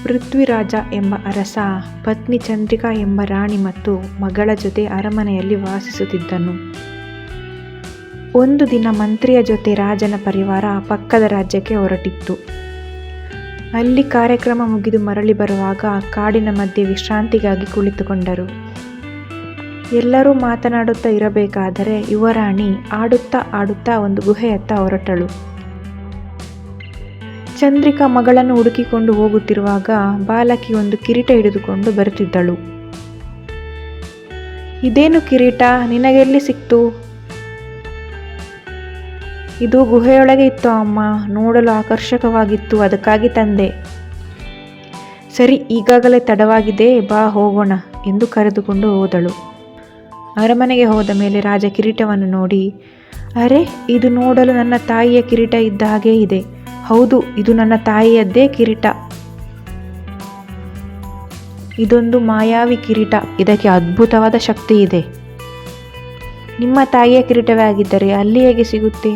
ಪೃಥ್ವಿರಾಜ ಎಂಬ ಅರಸ ಪತ್ನಿ ಚಂದ್ರಿಕಾ ಎಂಬ ರಾಣಿ ಮತ್ತು ಮಗಳ ಜೊತೆ ಅರಮನೆಯಲ್ಲಿ ವಾಸಿಸುತ್ತಿದ್ದನು. ಒಂದು ದಿನ ಮಂತ್ರಿಯ ಜೊತೆ ರಾಜನ ಪರಿವಾರ ಪಕ್ಕದ ರಾಜ್ಯಕ್ಕೆ ಹೊರಟಿತ್ತು. ಅಲ್ಲಿ ಕಾರ್ಯಕ್ರಮ ಮುಗಿದು ಮರಳಿ ಬರುವಾಗ ಕಾಡಿನ ಮಧ್ಯೆ ವಿಶ್ರಾಂತಿಗಾಗಿ ಕುಳಿತುಕೊಂಡರು. ಎಲ್ಲರೂ ಮಾತನಾಡುತ್ತಾ ಇರಬೇಕಾದರೆ ಯುವರಾಣಿ ಆಡುತ್ತಾ ಆಡುತ್ತಾ ಒಂದು ಗುಹೆಯತ್ತ ಹೊರಟಳು. ಚಂದ್ರಿಕಾ ಮಗಳನ್ನು ಹುಡುಕಿಕೊಂಡು ಹೋಗುತ್ತಿರುವಾಗ ಬಾಲಕಿ ಒಂದು ಕಿರೀಟ ಹಿಡಿದುಕೊಂಡು ಬರುತ್ತಿದ್ದಳು. ಇದೇನು ಕಿರೀಟ, ನಿನಗೆಲ್ಲಿ ಸಿಕ್ತು? ಇದು ಗುಹೆಯೊಳಗೆ ಇತ್ತು ಅಮ್ಮ, ನೋಡಲು ಆಕರ್ಷಕವಾಗಿತ್ತು, ಅದಕ್ಕಾಗಿ ತಂದೆ. ಸರಿ, ಈಗಾಗಲೇ ತಡವಾಗಿದೆ, ಬಾ ಹೋಗೋಣ ಎಂದು ಕರೆದುಕೊಂಡು ಹೋದಳು. ಅರಮನೆಗೆ ಹೋದ ಮೇಲೆ ರಾಜ ಕಿರೀಟವನ್ನು ನೋಡಿ, ಅರೆ, ಇದು ನೋಡಲು ನನ್ನ ತಾಯಿಯ ಕಿರೀಟ ಇದ್ದ ಹಾಗೇ ಇದೆ. ಹೌದು, ಇದು ನನ್ನ ತಾಯಿಯದ್ದೇ ಕಿರೀಟ. ಇದೊಂದು ಮಾಯಾವಿ ಕಿರೀಟ, ಇದಕ್ಕೆ ಅದ್ಭುತವಾದ ಶಕ್ತಿ ಇದೆ. ನಿಮ್ಮ ತಾಯಿಯ ಕಿರೀಟವೇ ಆಗಿದ್ದರೆ ಅಲ್ಲಿ ಹೇಗೆ ಸಿಗುತ್ತೆ?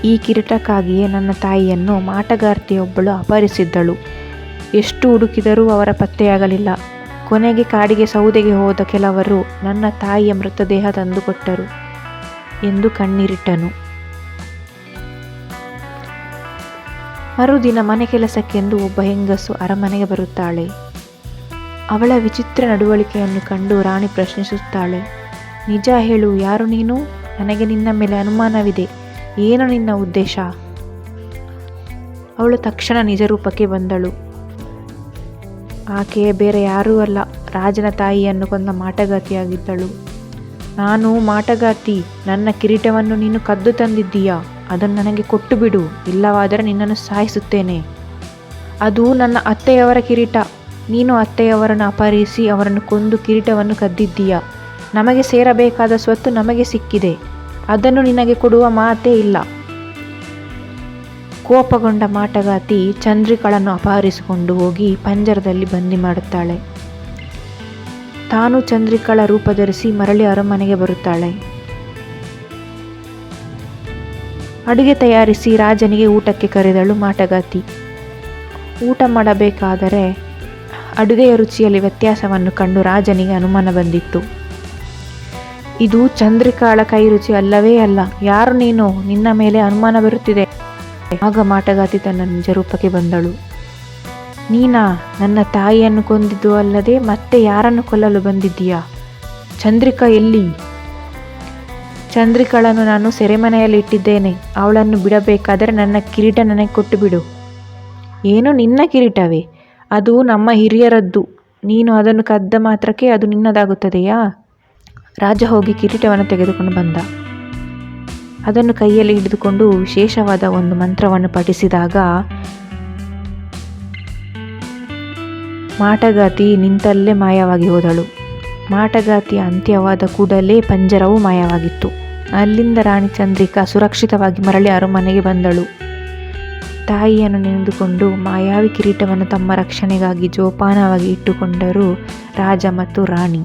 ಈ ಕಿರೀಟಕ್ಕಾಗಿಯೇ ನನ್ನ ತಾಯಿಯನ್ನು ಮಾಟಗಾರ್ತಿಯೊಬ್ಬಳು ಅಪಹರಿಸಿದ್ದಳು. ಎಷ್ಟು ಹುಡುಕಿದರೂ ಅವರ ಪತ್ತೆಯಾಗಲಿಲ್ಲ. ಕೊನೆಗೆ ಕಾಡಿಗೆ ಸೌದೆಗೆ ಹೋದ ಕೆಲವರು ನನ್ನ ತಾಯಿಯ ಮೃತದೇಹ ತಂದುಕೊಟ್ಟರು ಎಂದು ಕಣ್ಣೀರಿಟ್ಟನು. ಮರುದಿನ ಮನೆ ಕೆಲಸಕ್ಕೆಂದು ಒಬ್ಬ ಹೆಂಗಸು ಅರಮನೆಗೆ ಬರುತ್ತಾಳೆ. ಅವಳ ವಿಚಿತ್ರ ನಡವಳಿಕೆಯನ್ನು ಕಂಡು ರಾಣಿ ಪ್ರಶ್ನಿಸುತ್ತಾಳೆ, ನಿಜ ಹೇಳು, ಯಾರು ನೀನು? ನನಗೆ ನಿನ್ನ ಮೇಲೆ ಅನುಮಾನವಿದೆ. ಏನು ನಿನ್ನ ಉದ್ದೇಶ? ಅವಳು ತಕ್ಷಣ ನಿಜ ರೂಪಕ್ಕೆ ಬಂದಳು. ಆಕೆ ಬೇರೆ ಯಾರೂ ಅಲ್ಲ, ರಾಜನ ತಾಯಿಯನ್ನು ಕೊಂದ ಮಾಟಗಾತಿಯಾಗಿದ್ದಳು. ನಾನು ಮಾಟಗಾತಿ, ನನ್ನ ಕಿರೀಟವನ್ನು ನೀನು ಕದ್ದು ತಂದಿದ್ದೀಯಾ? ಅದನ್ನು ನನಗೆ ಕೊಟ್ಟು ಬಿಡು, ಇಲ್ಲವಾದರೆ ನಿನ್ನನ್ನು ಸಾಯಿಸುತ್ತೇನೆ. ಅದು ನನ್ನ ಅತ್ತೆಯವರ ಕಿರೀಟ. ನೀನು ಅತ್ತೆಯವರನ್ನು ಅಪಹರಿಸಿ ಅವರನ್ನು ಕೊಂದು ಕಿರೀಟವನ್ನು ಕದ್ದಿದ್ದೀಯಾ. ನಮಗೆ ಸೇರಬೇಕಾದ ಸ್ವತ್ತು ನಮಗೆ ಸಿಕ್ಕಿದೆ, ಅದನ್ನು ನಿನಗೆ ಕೊಡುವ ಮಾತೇ ಇಲ್ಲ. ಕೋಪಗೊಂಡ ಮಾಟಗಾತಿ ಚಂದ್ರಿಕಾಳನ್ನು ಅಪಹರಿಸಿಕೊಂಡು ಹೋಗಿ ಪಂಜರದಲ್ಲಿ ಬಂದಿ ಮಾಡುತ್ತಾಳೆ. ತಾನು ಚಂದ್ರಿಕಾಳ ರೂಪ ಧರಿಸಿ ಮರಳಿ ಅರಮನೆಗೆ ಬರುತ್ತಾಳೆ. ಅಡುಗೆ ತಯಾರಿಸಿ ರಾಜನಿಗೆ ಊಟಕ್ಕೆ ಕರೆದಳು ಮಾಟಗಾತಿ. ಊಟ ಮಾಡಬೇಕಾದರೆ ಅಡುಗೆಯ ರುಚಿಯಲ್ಲಿ ವ್ಯತ್ಯಾಸವನ್ನು ಕಂಡು ರಾಜನಿಗೆ ಅನುಮಾನ ಬಂದಿತ್ತು. ಇದು ಚಂದ್ರಿಕಾಳ ಕೈ ರುಚಿ ಅಲ್ಲವೇ ಅಲ್ಲ, ಯಾರು ನೀನು? ನಿನ್ನ ಮೇಲೆ ಅನುಮಾನ ಬರುತ್ತಿದೆ. ಆಗ ಮಾಟಗಾತಿ ತನ್ನ ನಿಜ ರೂಪಕ್ಕೆ ಬಂದಳು. ನೀನಾ? ನನ್ನ ತಾಯಿಯನ್ನು ಕೊಂದಿದ್ದು ಅಲ್ಲದೆ ಮತ್ತೆ ಯಾರನ್ನು ಕೊಲ್ಲಲು ಬಂದಿದ್ದೀಯಾ? ಚಂದ್ರಿಕಾ ಎಲ್ಲಿ? ಚಂದ್ರಿಕಾಳನ್ನು ನಾನು ಸೆರೆಮನೆಯಲ್ಲಿ ಇಟ್ಟಿದ್ದೇನೆ. ಅವಳನ್ನು ಬಿಡಬೇಕಾದರೆ ನನ್ನ ಕಿರೀಟ ನನಗೆ ಕೊಟ್ಟು ಬಿಡು. ಏನು, ನಿನ್ನ ಕಿರೀಟವೇ? ಅದು ನಮ್ಮ ಹಿರಿಯರದ್ದು. ನೀನು ಅದನ್ನು ಕದ್ದ ಮಾತ್ರಕ್ಕೆ ಅದು ನಿನ್ನದಾಗುತ್ತದೆಯಾ? ರಾಜ ಹೋಗಿ ಕಿರೀಟವನ್ನು ತೆಗೆದುಕೊಂಡು ಬಂದ. ಅದನ್ನು ಕೈಯಲ್ಲಿ ಹಿಡಿದುಕೊಂಡು ವಿಶೇಷವಾದ ಒಂದು ಮಂತ್ರವನ್ನು ಪಠಿಸಿದಾಗ ಮಾಟಗಾತಿ ನಿಂತಲ್ಲೇ ಮಾಯವಾಗಿ ಹೋದಳು. ಮಾಟಗಾತಿಯ ಅಂತ್ಯವಾದ ಕೂಡಲೇ ಪಂಜರವು ಮಾಯವಾಗಿತ್ತು. ಅಲ್ಲಿಂದ ರಾಣಿ ಚಂದ್ರಿಕಾ ಸುರಕ್ಷಿತವಾಗಿ ಮರಳಿ ಅರಮನೆಗೆ ಬಂದಳು. ತಾಯಿಯನ್ನು ನೆನೆದುಕೊಂಡು ಮಾಯಾವಿ ಕಿರೀಟವನ್ನು ತಮ್ಮ ರಕ್ಷಣೆಗಾಗಿ ಜೋಪಾನವಾಗಿ ಇಟ್ಟುಕೊಂಡರು ರಾಜ ಮತ್ತು ರಾಣಿ.